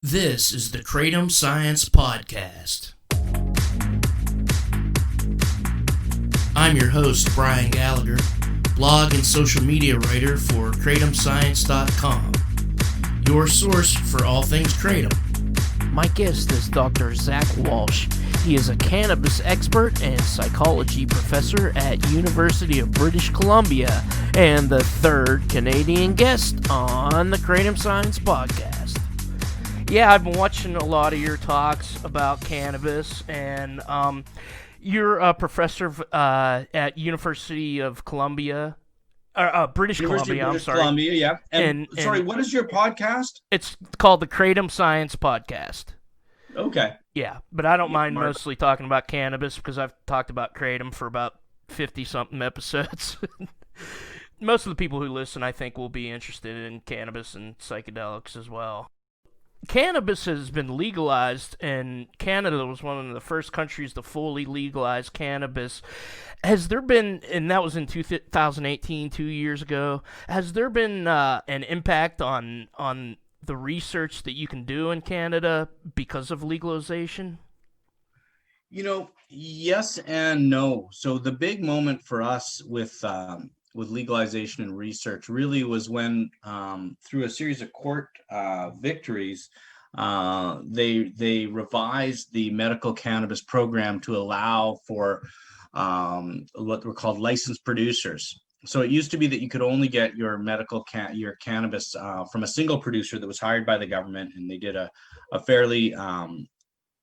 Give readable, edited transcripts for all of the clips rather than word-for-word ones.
This is the Kratom Science Podcast. I'm your host, Brian Gallagher, blog and social media writer for KratomScience.com, your source for all things Kratom. My guest is Dr. Zach Walsh. He is a cannabis expert and psychology professor at University of British Columbia and the third Canadian guest on the Kratom Science Podcast. Yeah, I've been watching a lot of your talks about cannabis, and you're a professor at University of Columbia, British University Columbia. of British Columbia, yeah. And sorry, what is your podcast? It's called the Kratom Science Podcast. Okay. Yeah, but I don't mind Mark. mostly talking about cannabis because I've talked about Kratom for about 50-something episodes. Most of the people who listen, I think, will be interested in cannabis and psychedelics as well. Cannabis has been legalized, and Canada was one of the first countries to fully legalize cannabis. Has there been, and that was in 2018, 2 years ago, has there been an impact on the research that you can do in Canada because of legalization? Yes and no. So the big moment for us with legalization and research really was when, through a series of court victories, they revised the medical cannabis program to allow for what were called licensed producers. So it used to be that you could only get your your cannabis from a single producer that was hired by the government, and they did a fairly,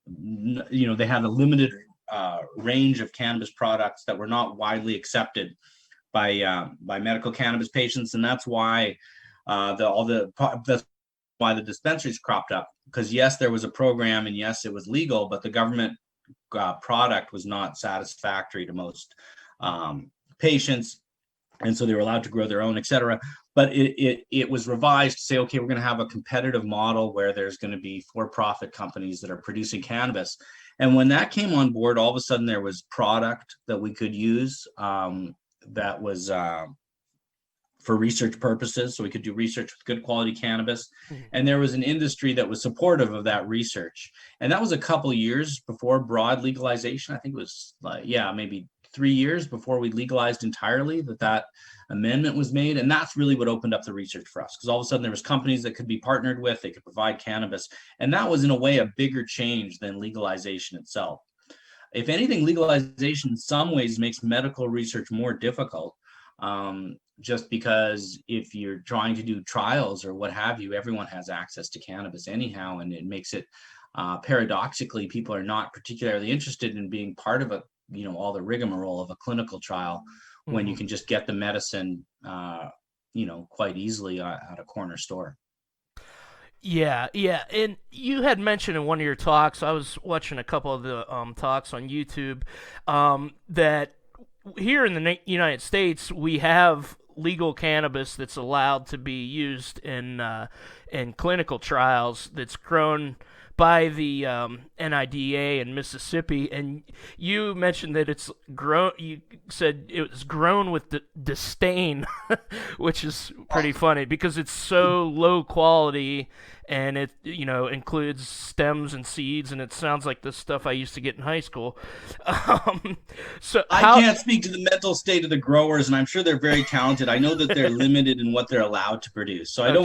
they had a limited range of cannabis products that were not widely accepted by medical cannabis patients, and that's why that's why the dispensaries cropped up. Because yes, there was a program, and yes, it was legal, but the government product was not satisfactory to most patients. And so they were allowed to grow their own, et cetera. But it was revised to say, okay, we're going to have a competitive model where there's going to be for-profit companies that are producing cannabis. And when that came on board, all of a sudden there was product that we could use that was for research purposes. So we could do research with good quality cannabis. Mm-hmm. And there was an industry that was supportive of that research. And that was a couple of years before broad legalization. I think it was maybe 3 years before we legalized entirely that amendment was made. And that's really what opened up the research for us, because all of a sudden there was companies that could be partnered with, they could provide cannabis. And that was in a way a bigger change than legalization itself. If anything, legalization in some ways makes medical research more difficult, just because if you're trying to do trials or what have you, everyone has access to cannabis anyhow. And it makes it, paradoxically, people are not particularly interested in being part of all the rigmarole of a clinical trial when you can just get the medicine, quite easily at a corner store. Yeah. And you had mentioned in one of your talks, I was watching a couple of the talks on YouTube, that here in the United States, we have legal cannabis that's allowed to be used in clinical trials that's grown by the NIDA in Mississippi, and you mentioned that it's grown. You said it was grown with disdain, which is pretty funny because it's so low quality, and it includes stems and seeds, and it sounds like the stuff I used to get in high school. I can't speak to the mental state of the growers, and I'm sure they're very talented. I know that they're limited in what they're allowed to produce. So every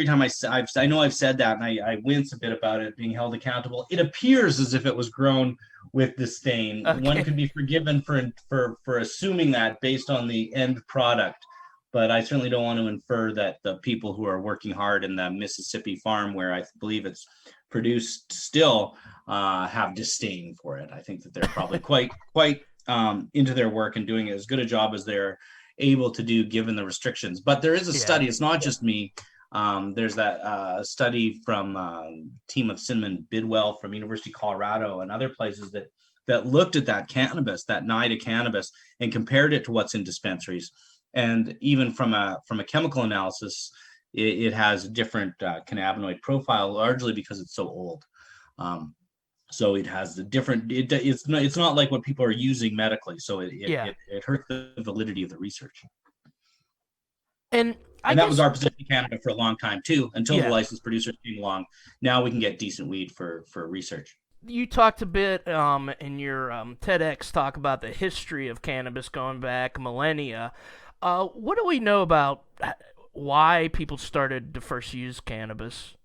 time I know I've said that, and I wince a bit about it being held accountable. It appears as if it was grown with disdain. Okay. One could be forgiven for assuming that based on the end product, but I certainly don't want to infer that the people who are working hard in the Mississippi farm, where I believe it's produced still, have disdain for it. I think that they're probably quite into their work and doing as good a job as they're able to do given the restrictions. But there is a study. It's not just me. There's that study from team of Cinnamon Bidwell from University of Colorado and other places that looked at that cannabis, that NIDA cannabis, and compared it to what's in dispensaries. And even from a chemical analysis, it has a different cannabinoid profile, largely because it's so old. So it has the different. It's not like what people are using medically. So it hurts the validity of the research. And I And that was guess, our position in Canada for a long time too, until the yeah. licensed producers came along. Now we can get decent weed for research. You talked a bit in your TEDx talk about the history of cannabis going back millennia. What do we know about why people started to first use cannabis?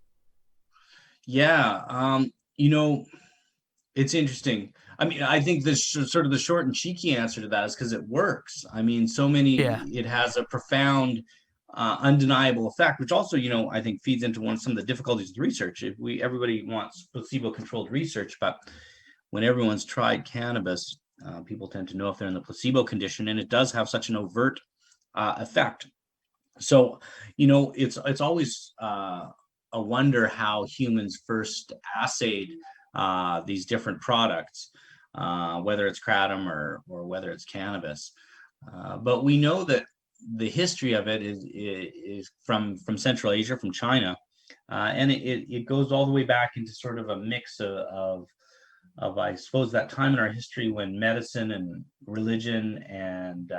Yeah, it's interesting. I mean, I think sort of the short and cheeky answer to that is because it works. I mean, Yeah. it has a profound, undeniable effect, which also, I think feeds into some of the difficulties with research. Everybody wants placebo-controlled research, but when everyone's tried cannabis, people tend to know if they're in the placebo condition, and it does have such an overt effect. So, it's always a wonder how humans first assayed these different products, whether it's kratom or whether it's cannabis. But we know that the history of it is from Central Asia, from China, and it goes all the way back into sort of a mix of I suppose that time in our history when medicine and religion and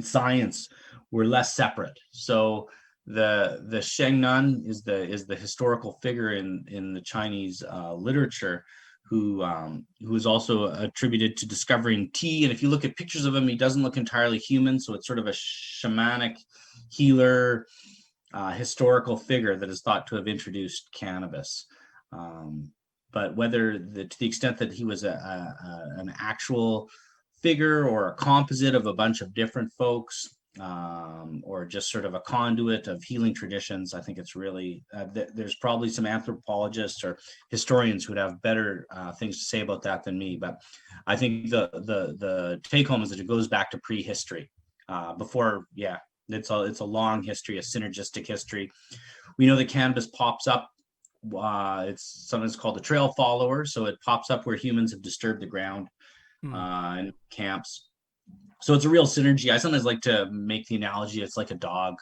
science were less separate. So the Shengnan is the historical figure in the Chinese literature who is also attributed to discovering tea. And if you look at pictures of him, he doesn't look entirely human. So it's sort of a shamanic healer, historical figure that is thought to have introduced cannabis. But whether to the extent that he was an actual figure or a composite of a bunch of different folks, or just sort of a conduit of healing traditions, I think it's really there's probably some anthropologists or historians who would have better things to say about that than me. But I think the take home is that it goes back to prehistory. Before, yeah, it's a long history, a synergistic history. We know that cannabis pops up. It's sometimes called the trail follower, so it pops up where humans have disturbed the ground in camps. So it's a real synergy. I sometimes like to make the analogy it's like a dog.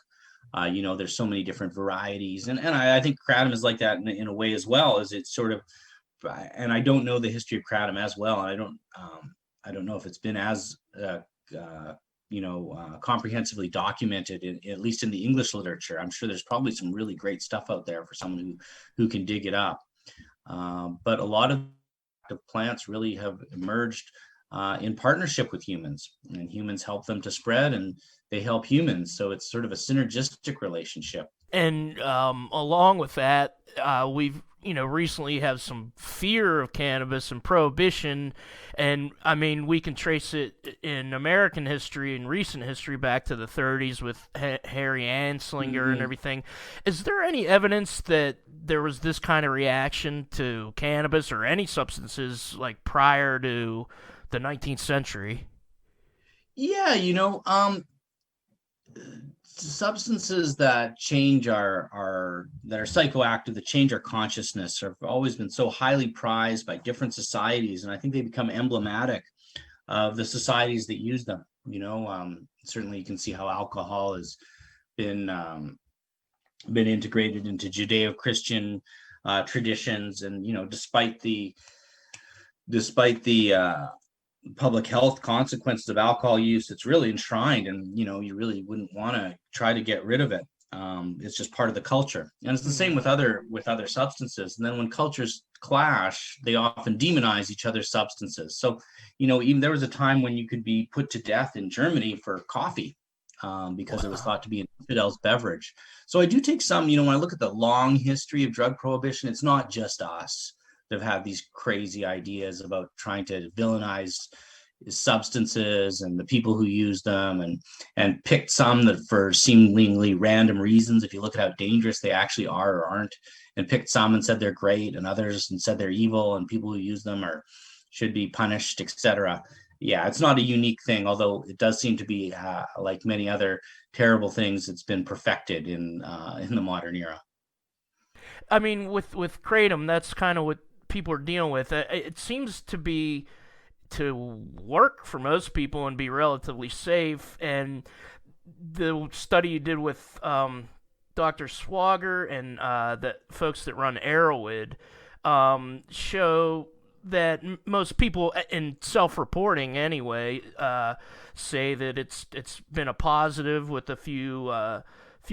There's so many different varieties, and I think kratom is like that in a way as well. As it's sort of, and I don't know the history of kratom as well, and I don't know if it's been as comprehensively documented, at least in the English literature. I'm sure there's probably some really great stuff out there for someone who can dig it up. But a lot of plants really have emerged in partnership with humans, and humans help them to spread, and they help humans. So it's sort of a synergistic relationship. And along with that, we've recently have some fear of cannabis and prohibition, and I mean we can trace it in American history and recent history back to the 30s with Harry Anslinger and everything. Is there any evidence that there was this kind of reaction to cannabis or any substances like prior to the 19th century? Yeah, substances that change that are psychoactive, that change our consciousness, have always been so highly prized by different societies, and I think they become emblematic of the societies that use them. Certainly you can see how alcohol has been integrated into Judeo-Christian traditions, and despite the public health consequences of alcohol use, it's really enshrined, and you really wouldn't want to try to get rid of it. It's just part of the culture, and it's the same with other substances. And then when cultures clash, they often demonize each other's substances. So even there was a time when you could be put to death in Germany for coffee, because it was thought to be an infidel's beverage. So I do take some, when I look at the long history of drug prohibition, it's not just us that have had these crazy ideas about trying to villainize substances and the people who use them, and picked some that for seemingly random reasons, if you look at how dangerous they actually are or aren't, and picked some and said they're great, and others and said they're evil, and people who use them should be punished, etc. Yeah, it's not a unique thing, although it does seem to be, like many other terrible things, it's been perfected in the modern era. I mean, with kratom, that's kind of what people are dealing with. It seems to work for most people and be relatively safe. And the study you did with Dr. Swager and the folks that run Arrowwood show that most people in self-reporting anyway say that it's been a positive with a few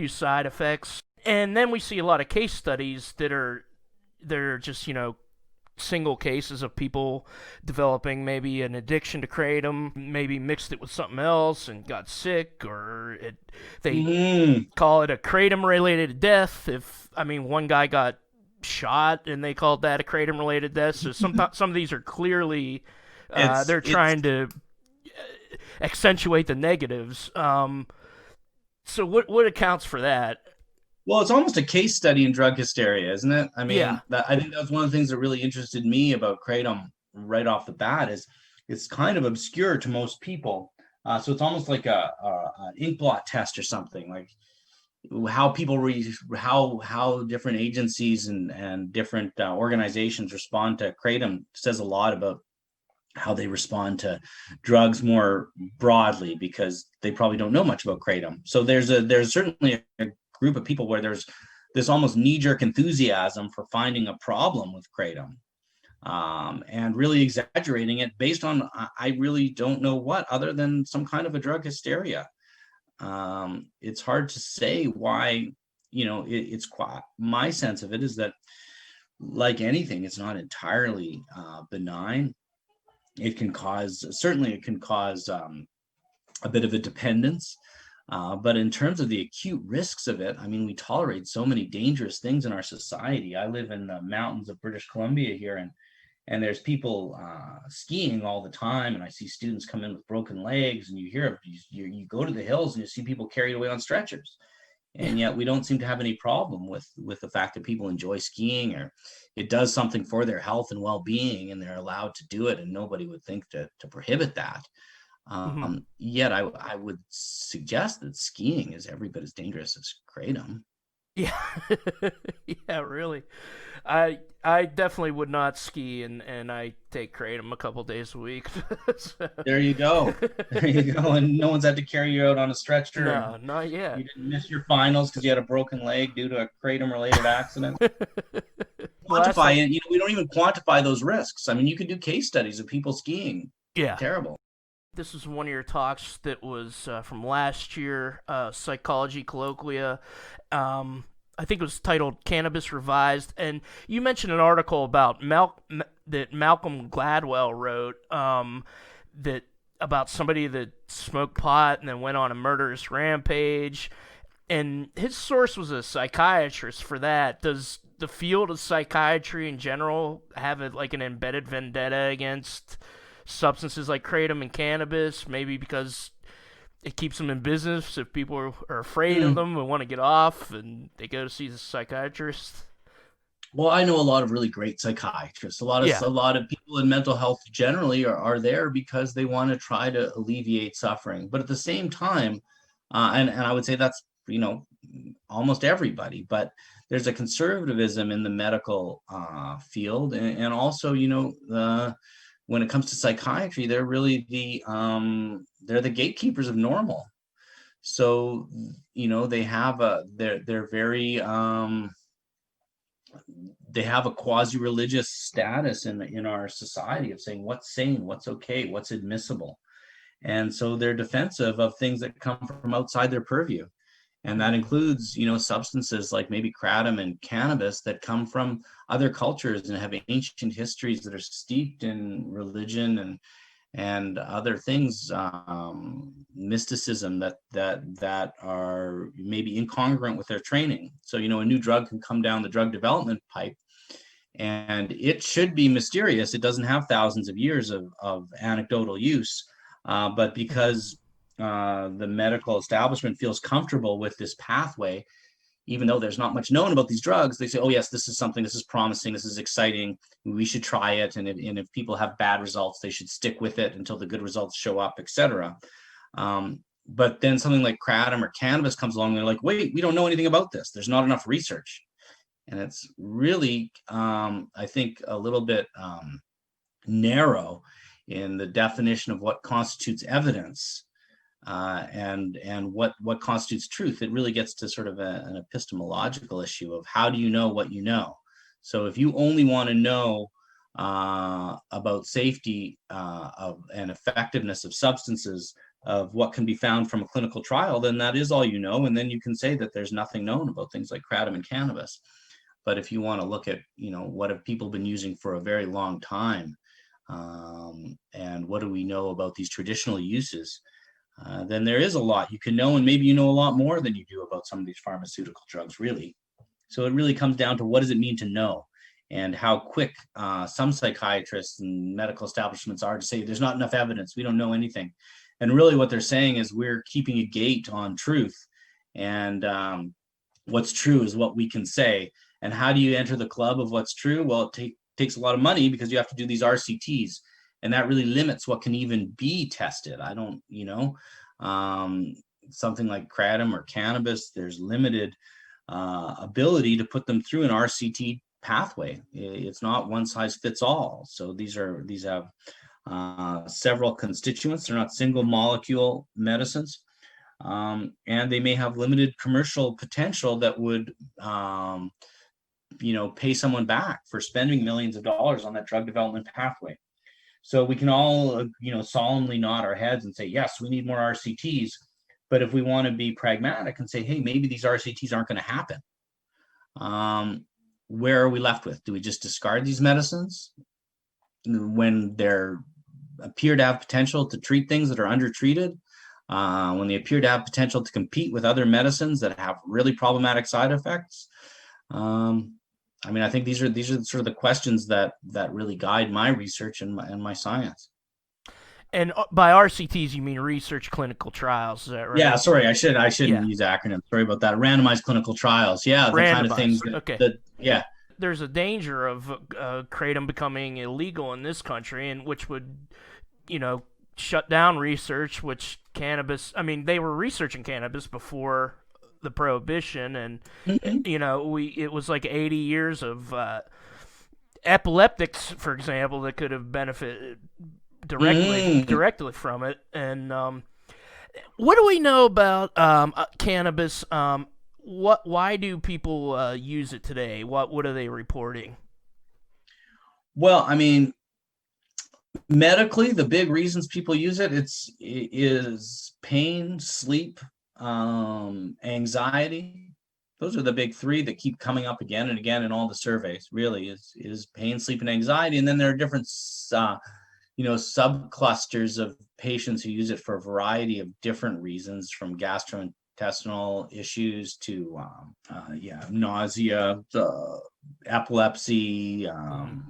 side effects. And then we see a lot of case studies that are they're just, single cases of people developing maybe an addiction to kratom, maybe mixed it with something else and got sick, or they call it a kratom related death. One guy got shot and they called that a kratom related death. So some of these are clearly they're trying to accentuate the negatives. So what accounts for that? Well, it's almost a case study in drug hysteria, isn't it? I mean, Yeah. I think that's one of the things that really interested me about kratom right off the bat is it's kind of obscure to most people. So it's almost like an ink blot test or something, like how people how different agencies and different organizations respond to kratom says a lot about how they respond to drugs more broadly, because they probably don't know much about kratom. So there's certainly a group of people where there's this almost knee-jerk enthusiasm for finding a problem with kratom, and really exaggerating it based on I really don't know what, other than some kind of a drug hysteria. It's hard to say why. It's quite, my sense of it is that, like anything, it's not entirely benign. It can cause a bit of a dependence. But in terms of the acute risks of it, I mean, we tolerate so many dangerous things in our society. I live in the mountains of British Columbia here, and there's people skiing all the time, and I see students come in with broken legs, and you go to the hills and you see people carried away on stretchers. And yet we don't seem to have any problem with the fact that people enjoy skiing, or it does something for their health and well-being, and they're allowed to do it, and nobody would think to prohibit that. Yet I would suggest that skiing is every bit as dangerous as kratom. Yeah, yeah, really. I definitely would not ski, and I take kratom a couple days a week. So. There you go. There you go. And no one's had to carry you out on a stretcher. No, not yet. You didn't miss your finals because you had a broken leg due to a kratom-related accident. Quantify it. We don't even quantify those risks. I mean, you could do case studies of people skiing. Yeah. Terrible. This was one of your talks that was from last year, Psychology Colloquia. I think it was titled Cannabis Revised. And you mentioned an article about that Malcolm Gladwell wrote that about somebody that smoked pot and then went on a murderous rampage. And his source was a psychiatrist for that. Does the field of psychiatry in general have an embedded vendetta against substances like kratom and cannabis, maybe because it keeps them in business if people are afraid of them and want to get off and they go to see the psychiatrist? Well, I know a lot of really great psychiatrists. A lot of people in mental health generally are there because they want to try to alleviate suffering. But at the same time, and I would say that's almost everybody, but there's a conservatism in the medical field, and also when it comes to psychiatry, they're really they're the gatekeepers of normal. So they have they're very they have a quasi-religious status in our society of saying what's sane, what's okay, what's admissible, and so they're defensive of things that come from outside their purview. And that includes, substances like maybe kratom and cannabis that come from other cultures and have ancient histories that are steeped in religion and other things, mysticism that are maybe incongruent with their training. So, a new drug can come down the drug development pipe, and it should be mysterious. It doesn't have thousands of years of anecdotal use, but because the medical establishment feels comfortable with this pathway, even though there's not much known about these drugs, they say, oh yes, this is promising, this is exciting, we should try it, and if people have bad results, they should stick with it until the good results show up, etc. But then something like kratom or cannabis comes along, and they're like, wait, we don't know anything about this, there's not enough research. And it's really I think a little bit narrow in the definition of what constitutes evidence. And what constitutes truth. It really gets to sort of an epistemological issue of how do you know what you know. So if you only want to know about safety and effectiveness of substances, of what can be found from a clinical trial, then that is all you know. And then you can say that there's nothing known about things like kratom and cannabis. But if you want to look at, what have people been using for a very long time, and what do we know about these traditional uses, then there is a lot you can know, and maybe you know a lot more than you do about some of these pharmaceutical drugs, really. So it really comes down to, what does it mean to know, and how quick some psychiatrists and medical establishments are to say there's not enough evidence, we don't know anything. And really what they're saying is we're keeping a gate on truth, and what's true is what we can say. And how do you enter the club of what's true? Well, it takes a lot of money, because you have to do these RCTs, and that really limits what can even be tested. I don't, something like kratom or cannabis, there's limited ability to put them through an RCT pathway. It's not one size fits all. So these have several constituents. They're not single molecule medicines, and they may have limited commercial potential that would pay someone back for spending millions of dollars on that drug development pathway. So we can all, solemnly nod our heads and say, yes, we need more RCTs. But if we want to be pragmatic and say, hey, maybe these RCTs aren't going to happen, where are we left with? Do we just discard these medicines when they appear to have potential to treat things that are undertreated, when they appear to have potential to compete with other medicines that have really problematic side effects? I think these are sort of the questions that really guide my research and my science. And by RCTs, you mean research clinical trials, is that right? Yeah, sorry, I shouldn't use acronyms. Sorry about that. Randomized clinical trials. Yeah, the kind of things yeah. There's a danger of kratom becoming illegal in this country, and which would, shut down research, which cannabis, they were researching cannabis before the prohibition, and it was like 80 years of epileptics, for example, that could have benefited directly from it. And what do we know about cannabis? Why do people use it today? What are they reporting? Well, medically, the big reasons people use it is pain, sleep, anxiety. Those are the big three that keep coming up again and again in all the surveys. Really, is pain, sleep, and anxiety. And then there are different subclusters of patients who use it for a variety of different reasons, from gastrointestinal issues to nausea, epilepsy,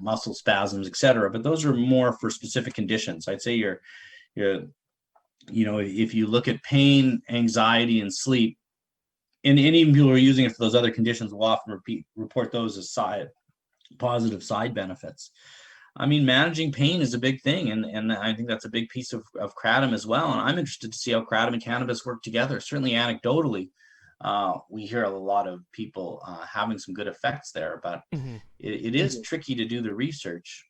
muscle spasms, etc. But those are more for specific conditions. I'd say if you look at pain, anxiety, and sleep, and even people who are using it for those other conditions will often report those as positive side benefits. Managing pain is a big thing, and I think that's a big piece of kratom as well. And I'm interested to see how kratom and cannabis work together. Certainly anecdotally, we hear a lot of people having some good effects there, but it is tricky to do the research,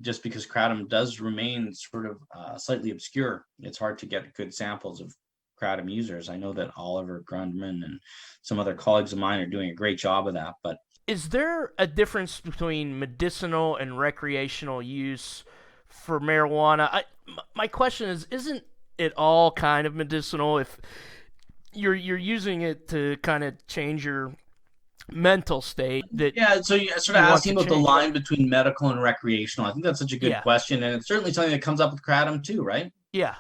just because kratom does remain sort of slightly obscure. It's hard to get good samples of kratom users. I know that Oliver Grundman and some other colleagues of mine are doing a great job of that, but is there a difference between medicinal and recreational use for marijuana? My question is, isn't it all kind of medicinal if you're using it to kind of change your mental state? So you're sort of asking about the line between medical and recreational. I think that's such a good question, and it's certainly something that comes up with kratom too, right? Yeah.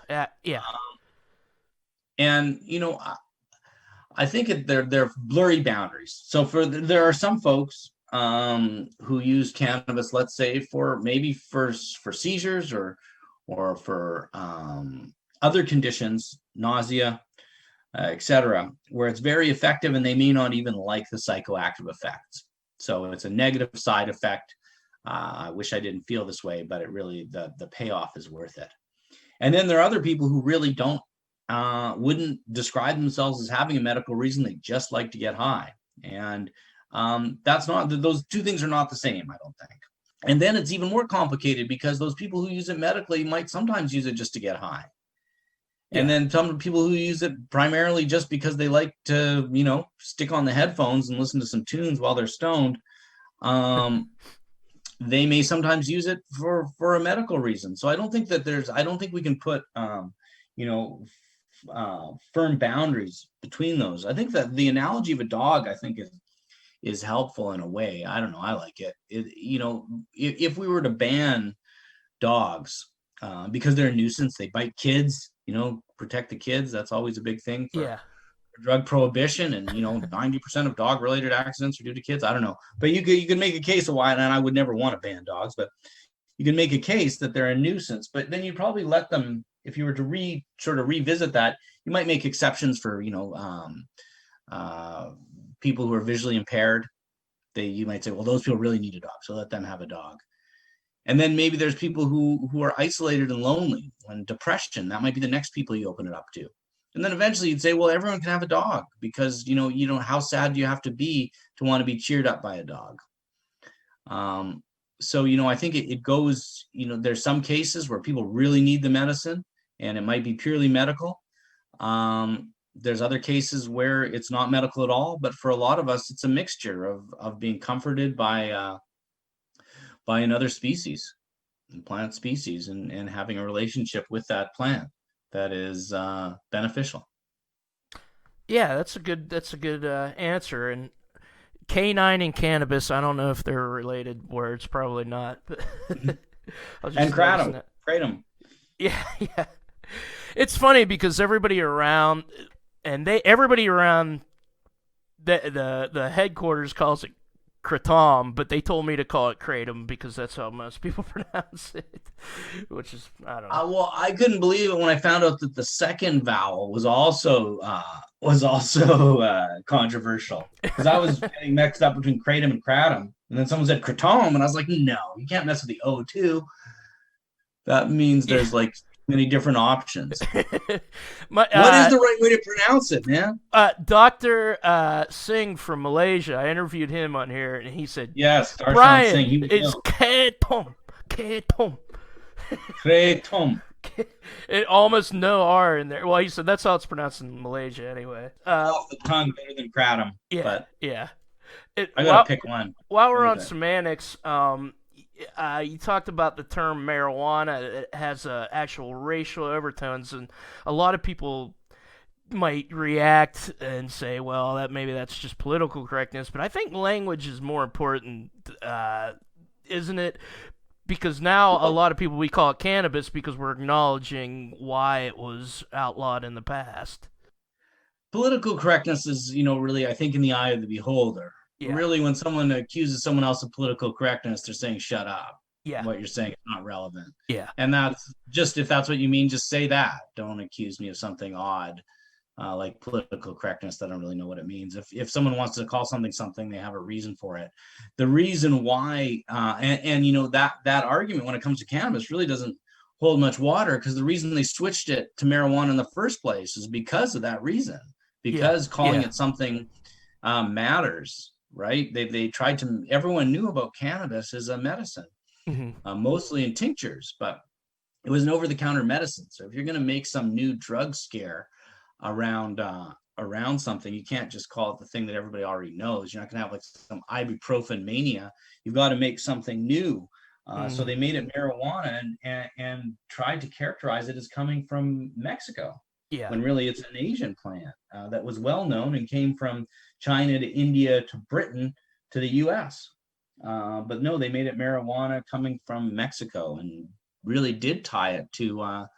And I think they're blurry boundaries. So there are some folks who use cannabis, let's say for seizures or for other conditions, nausea, etc., where it's very effective, and they may not even like the psychoactive effects. So it's a negative side effect. I wish I didn't feel this way, but it really the payoff is worth it. And then there are other people who really wouldn't describe themselves as having a medical reason. They just like to get high. And those two things are not the same, I don't think. And then it's even more complicated, because those people who use it medically might sometimes use it just to get high. And then some people who use it primarily just because they like to, stick on the headphones and listen to some tunes while they're stoned. they may sometimes use it for a medical reason. So I don't think we can put you know firm boundaries between those. I think that the analogy of a dog, I think, is helpful in a way. I don't know, I like it. If we were to ban dogs because they're a nuisance, they bite kids, protect the kids, that's always a big thing for drug prohibition, and 90% of dog related accidents are due to kids. I don't know, but you could make a case of why, and I would never want to ban dogs, but you can make a case that they're a nuisance. But then you probably let them, if you were to sort of revisit that, you might make exceptions for people who are visually impaired. You might say, well, those people really need a dog, so let them have a dog. And then maybe there's people who are isolated and lonely, and depression, that might be the next people you open it up to. And then eventually you'd say, well, everyone can have a dog, because how sad do you have to be to want to be cheered up by a dog? So I think it goes, there's some cases where people really need the medicine and it might be purely medical. There's other cases where it's not medical at all, but for a lot of us, it's a mixture of being comforted by another species, plant species, and having a relationship with that plant that is beneficial. Yeah, that's a good answer. And canine and cannabis, I don't know if they're related words, probably not. But and kratom. Yeah. It's funny because everybody around the headquarters calls it Kratom, but they told me to call it Kratom because that's how most people pronounce it, which is, I don't know. Well, I couldn't believe it when I found out that the second vowel was also controversial, because I was getting mixed up between Kratom and Kratom, and then someone said Kratom, and I was like, no, you can't mess with the O too. That means there's like many different options. What is the right way to pronounce it, man? Dr. Singh from Malaysia, I interviewed him on here, and he said, yes, Brian, it's Kratom. Kratom. It almost no R in there. Well, he said that's how it's pronounced in Malaysia anyway. Off the tongue better than Kratom. Yeah, but yeah. I gotta pick one. While we're on semantics, you talked about the term marijuana. It has actual racial overtones, and a lot of people might react and say, well, maybe that's just political correctness. But I think language is more important, isn't it? Because now a lot of people, we call it cannabis because we're acknowledging why it was outlawed in the past. Political correctness is, really, I think, in the eye of the beholder. Yeah. Really, when someone accuses someone else of political correctness, they're saying, shut up. Yeah. What you're saying is not relevant. Yeah. And that's just, if that's what you mean, just say that. Don't accuse me of something odd, like political correctness, that I don't really know what it means. If someone wants to call something, they have a reason for it. The reason why, that argument when it comes to cannabis really doesn't hold much water, because the reason they switched it to marijuana in the first place is because of that reason. Because calling it something matters. Right? They tried to. Everyone knew about cannabis as a medicine, mostly in tinctures, but it was an over-the-counter medicine. So if you're going to make some new drug scare around something, you can't just call it the thing that everybody already knows. You're not going to have like some ibuprofen mania. You've got to make something new. So they made it marijuana and tried to characterize it as coming from Mexico. Yeah. When really it's an Asian plant that was well known and came from China to India to Britain to the U.S. But no, they made it marijuana coming from Mexico, and really did tie it to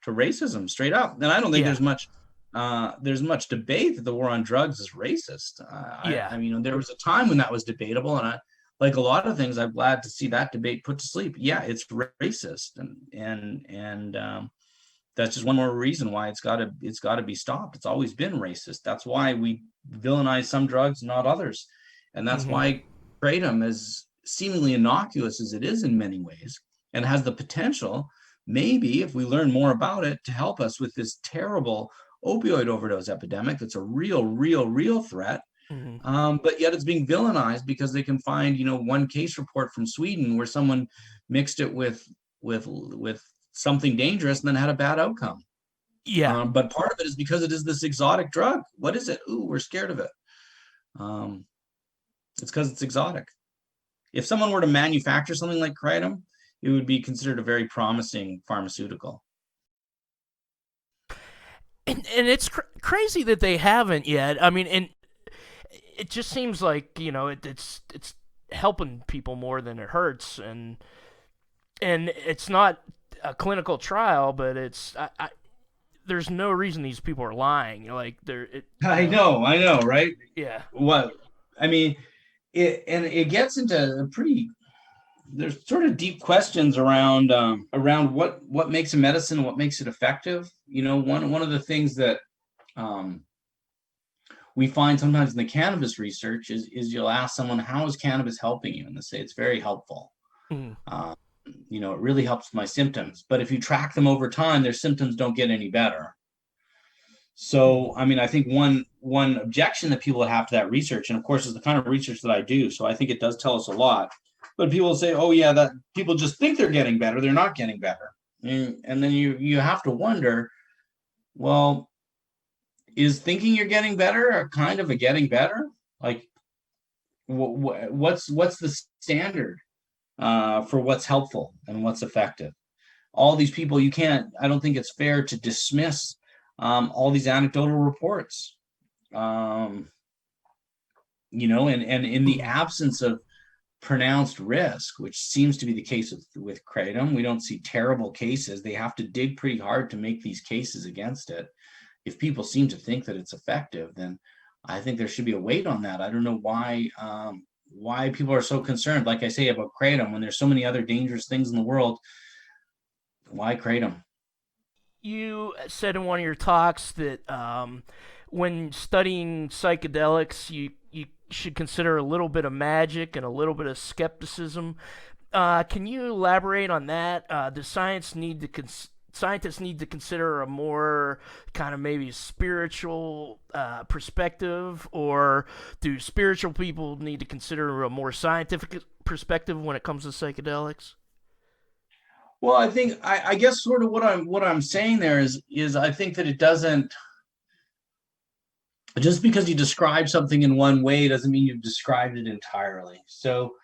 racism straight up. And I don't think there's much debate that the war on drugs is racist. I mean, there was a time when that was debatable, and like a lot of things, I'm glad to see that debate put to sleep. Yeah, it's racist, and that's just one more reason why it's got to be stopped. It's always been racist. That's why we villainize some drugs, not others, and that's why Kratom, as seemingly innocuous as it is in many ways, and has the potential, maybe if we learn more about it, to help us with this terrible opioid overdose epidemic. That's a real threat. But yet it's being villainized because they can find, one case report from Sweden where someone mixed it with something dangerous and then had a bad outcome. Yeah. But part of it is because it is this exotic drug. What is it? Ooh, we're scared of it. It's because it's exotic. if someone were to manufacture something like kratom, it would be considered a very promising pharmaceutical. And it's crazy that they haven't yet. I mean, and it just seems like it's helping people more than it hurts, and it's not a clinical trial, but there's no reason these people are lying. Like I know, right? Yeah. What I mean, it gets into a pretty, there's sort of deep questions around what makes a medicine, what makes it effective. One of the things that we find sometimes in the cannabis research is you'll ask someone, how is cannabis helping you? And they say it's very helpful. Mm. It really helps my symptoms. But if you track them over time, their symptoms don't get any better. So, I mean, I think one objection that people have to that research, and of course, is the kind of research that I do, so I think it does tell us a lot. But people say, oh yeah, that people just think they're getting better. They're not getting better. And then you have to wonder, well, is thinking you're getting better a kind of a getting better? Like, what's the standard for what's helpful and what's effective? All these people, I don't think it's fair to dismiss all these anecdotal reports. And in the absence of pronounced risk, which seems to be the case with kratom, we don't see terrible cases. They have to dig pretty hard to make these cases against it. If people seem to think that it's effective, then I think there should be a weight on that. I don't know why people are so concerned, like I say, about kratom when there's so many other dangerous things in the world. Why kratom? You said in one of your talks that when studying psychedelics, you should consider a little bit of magic and a little bit of skepticism. Can you elaborate on that? Does scientists need to consider a more kind of maybe spiritual perspective, or do spiritual people need to consider a more scientific perspective when it comes to psychedelics? Well, I think I guess sort of what I'm saying there is I think that it doesn't, just because you describe something in one way doesn't mean you've described it entirely. So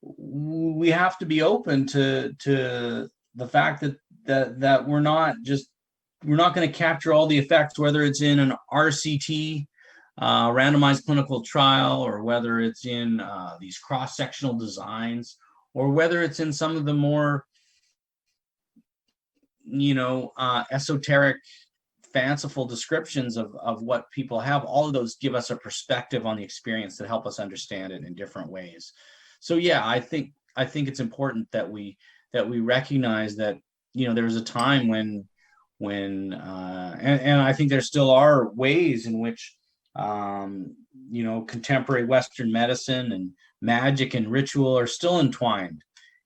we have to be open to the fact that we're not going to capture all the effects, whether it's in an RCT, randomized clinical trial, or whether it's in these cross-sectional designs, or whether it's in some of the more esoteric, fanciful descriptions of what people have. All of those give us a perspective on the experience that help us understand it in different ways. So yeah, I think it's important that we recognize that there was a time when and I think there still are ways in which contemporary Western medicine and magic and ritual are still entwined,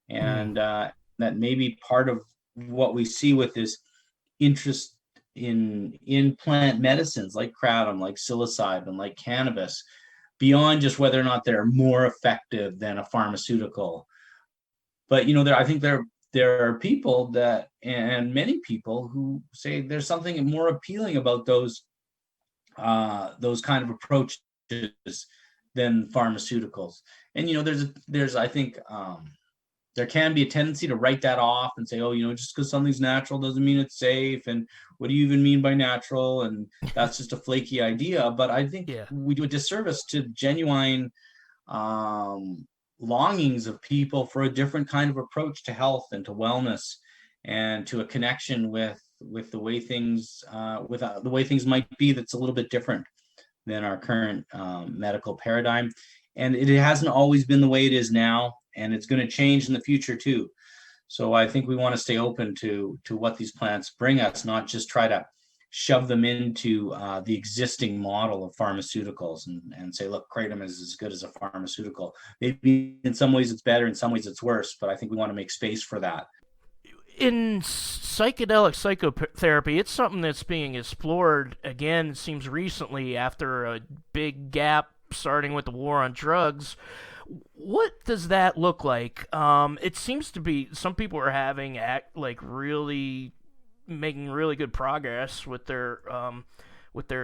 and that may be part of what we see with this interest in plant medicines like kratom, like psilocybin, like cannabis, beyond just whether or not they're more effective than a pharmaceutical. But I think there are people and many people who say there's something more appealing about those kind of approaches than pharmaceuticals. And there's I think there can be a tendency to write that off and say, oh, just because something's natural doesn't mean it's safe. And what do you even mean by natural? And that's just a flaky idea. But I think we do a disservice to genuine longings of people for a different kind of approach to health and to wellness, and to a connection with the way things might be that's a little bit different than our current medical paradigm. And it hasn't always been the way it is now, and it's going to change in the future too. So I think we want to stay open to what these plants bring us, not just try to shove them into the existing model of pharmaceuticals and say, look, kratom is as good as a pharmaceutical. Maybe in some ways it's better, in some ways it's worse, but I think we want to make space for that. In psychedelic psychotherapy, it's something that's being explored again, it seems recently, after a big gap starting with the war on drugs. What does that look like? It seems to be some people are having really making really good progress with their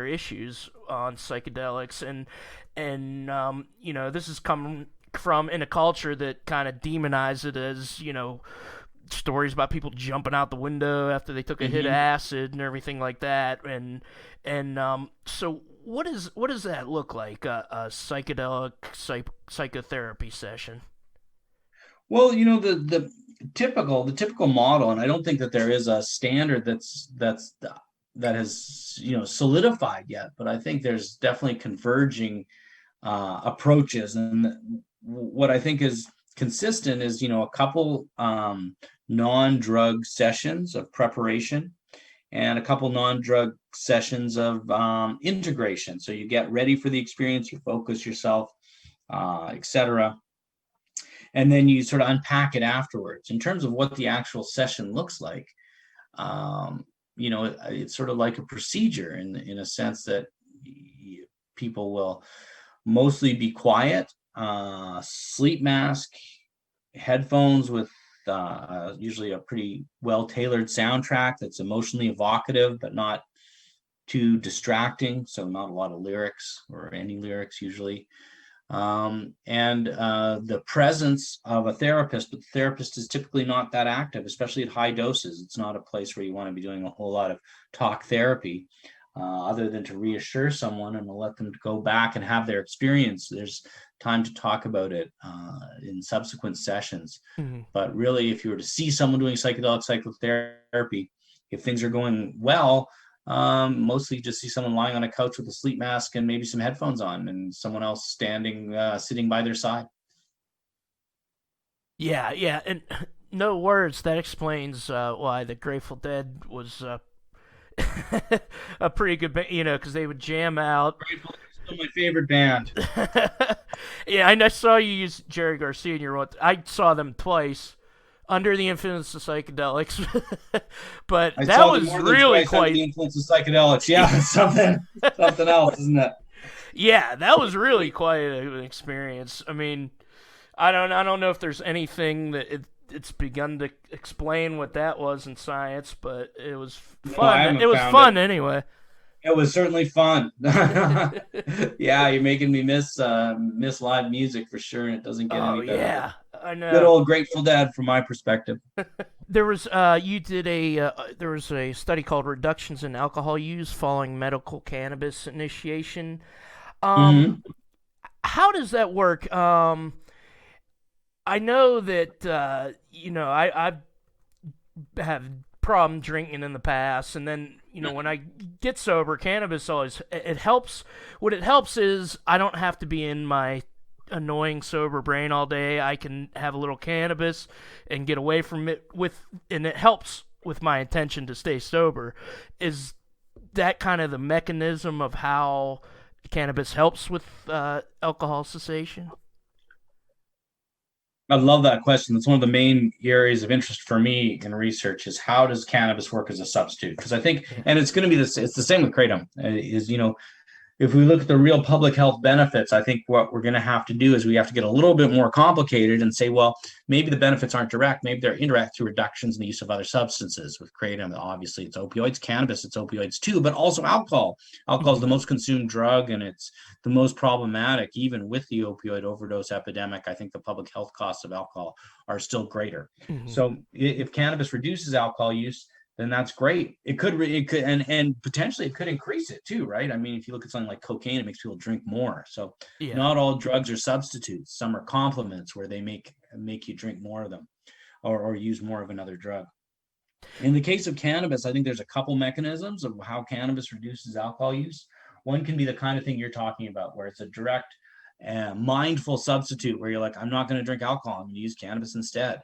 issues on psychedelics, and this is coming from in a culture that kind of demonize it as, stories about people jumping out the window after they took a hit of acid and everything like that. So what does that look like, a psychedelic psychotherapy session? Well, the typical model, and I don't think that there is a standard that has solidified yet, but I think there's definitely converging approaches. And what I think is consistent is a couple non-drug sessions of preparation and a couple non-drug sessions of integration. So you get ready for the experience, you focus yourself, etc. And then you sort of unpack it afterwards. In terms of what the actual session looks like, it's sort of like a procedure in a sense that people will mostly be quiet, sleep mask, headphones with usually a pretty well-tailored soundtrack that's emotionally evocative but not too distracting, so not a lot of lyrics or any lyrics usually. And the presence of a therapist, but the therapist is typically not that active, especially at high doses. It's not a place where you want to be doing a whole lot of talk therapy, other than to reassure someone and to let them go back and have their experience. There's time to talk about it in subsequent sessions. But really, if you were to see someone doing psychedelic psychotherapy, if things are going well, mostly just see someone lying on a couch with a sleep mask and maybe some headphones on, and someone else sitting by their side. Yeah, and no words. That explains why the Grateful Dead was a pretty good band, because they would jam out. Grateful Dead is still my favorite band. Yeah, I saw you use Jerry Garcia in your one. I saw them twice. Under the influence of psychedelics, but that was really quite under the influence of psychedelics. Yeah, something else, isn't it? Yeah, that was really quite an experience. I mean, I don't know if there's anything that it's begun to explain what that was in science, but it was fun. It was fun anyway. It was certainly fun. Yeah, you're making me miss live music for sure, and it doesn't get any better. Yeah, I know. Good old Grateful Dead, from my perspective. There was there was a study called Reductions in Alcohol Use Following Medical Cannabis Initiation. How does that work? I know that I have problem drinking in the past, and then when I get sober, cannabis always it helps. What it helps is I don't have to be in my annoying sober brain all day. I can have a little cannabis and get away from it and it helps with my intention to stay sober. Is that kind of the mechanism of how cannabis helps with alcohol cessation? I love that question. That's one of the main areas of interest for me in research, is how does cannabis work as a substitute? Because I think, and it's going to be this, it's the same with Kratom, if we look at the real public health benefits, I think what we're going to have to do is we have to get a little bit more complicated and say, well, maybe the benefits aren't direct. Maybe they're indirect through reductions in the use of other substances. With Kratom, obviously it's opioids. Cannabis, it's opioids too, but also alcohol. Alcohol is the most consumed drug, and it's the most problematic. Even with the opioid overdose epidemic, I think the public health costs of alcohol are still greater. So if cannabis reduces alcohol use, then that's great. It could, and potentially it could increase it too, right? I mean, if you look at something like cocaine, it makes people drink more. So not all drugs are substitutes. Some are complements where they make you drink more of them, or use more of another drug. In the case of cannabis, I think there's a couple mechanisms of how cannabis reduces alcohol use. One can be the kind of thing you're talking about, where it's a direct, mindful substitute, where you're like, I'm not going to drink alcohol, I'm going to use cannabis instead.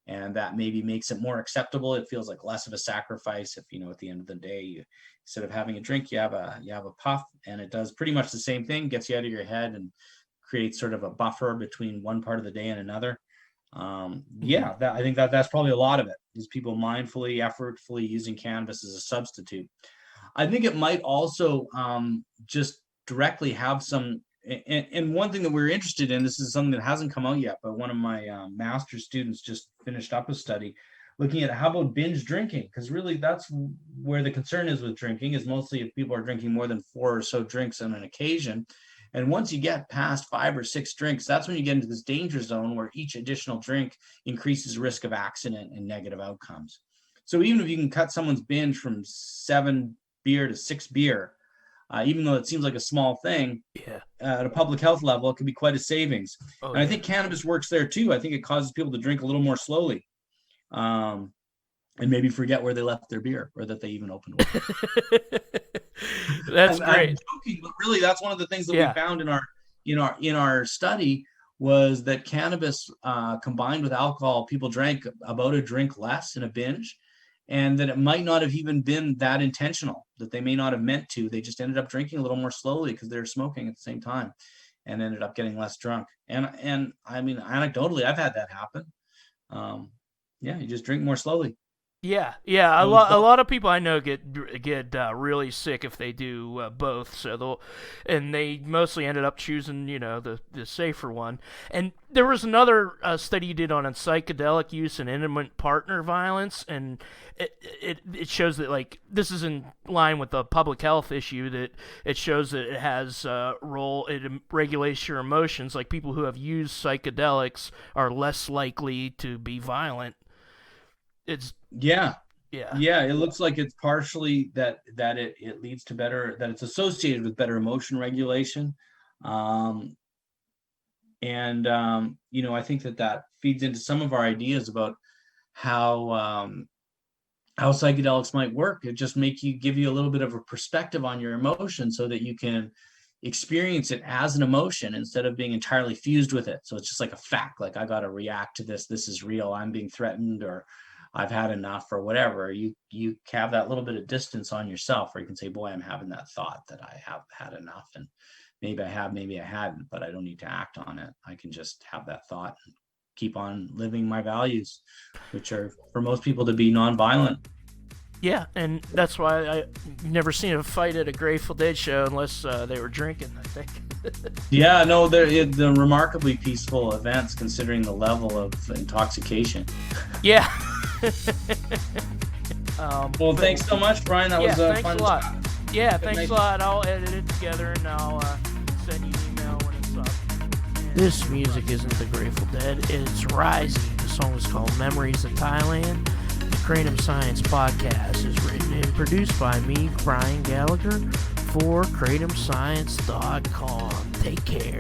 And that maybe makes it more acceptable. It feels like less of a sacrifice if, at the end of the day, instead of having a drink, you have a puff, and it does pretty much the same thing, gets you out of your head and creates sort of a buffer between one part of the day and another. I think that's probably a lot of it, is people mindfully, effortfully using cannabis as a substitute. I think it might also just directly have some. And one thing that we're interested in, this is something that hasn't come out yet, but one of my master's students just finished up a study looking at how about binge drinking, because really that's where the concern is with drinking, is mostly if people are drinking more than 4 or so drinks on an occasion, And once you get past 5 or 6 drinks, that's when you get into this danger zone where each additional drink increases risk of accident and negative outcomes. So even if you can cut someone's binge from 7 beer to 6 beer, even though it seems like a small thing, at a public health level, it can be quite a savings. And I think cannabis works there too. I think it causes people to drink a little more slowly, and maybe forget where they left their beer or that they even opened one. That's great. I'm joking, but really, that's one of the things that we found in our study was that cannabis combined with alcohol, people drank about a drink less in a binge, and that it might not have even been that intentional, that they may not have meant to. They just ended up drinking a little more slowly because they were smoking at the same time and ended up getting less drunk. And I mean, anecdotally, I've had that happen. You just drink more slowly. Yeah. A lot of people I know get really sick if they do both. So they mostly ended up choosing the safer one. And there was another study you did on psychedelic use and intimate partner violence, and it shows that, like, this is in line with the public health issue, that it shows that it has a role, it regulates your emotions. Like, people who have used psychedelics are less likely to be violent. It looks like it's partially that it leads to better, that it's associated with better emotion regulation, I think that feeds into some of our ideas about how psychedelics might work. It just give you a little bit of a perspective on your emotion so that you can experience it as an emotion instead of being entirely fused with it. So it's just like a fact, like, I got to react to this is real, I'm being threatened, or I've had enough, or whatever. You have that little bit of distance on yourself where you can say, boy, I'm having that thought that I have had enough, and maybe I have, maybe I hadn't, but I don't need to act on it. I can just have that thought and keep on living my values, which are for most people to be nonviolent. Yeah, and that's why I've never seen a fight at a Grateful Dead show unless they were drinking, I think. Yeah, no, they're remarkably peaceful events considering the level of intoxication. Yeah. Well, thanks so much, Brian. That was thanks fun. A lot. Yeah, thanks a lot. I'll edit it together and I'll send you an email when it's up. This music isn't the Grateful Dead, it's Rising. The song is called Memories of Thailand. The Kratom Science Podcast is written and produced by me, Brian Gallagher, for KratomScience.com. Take care.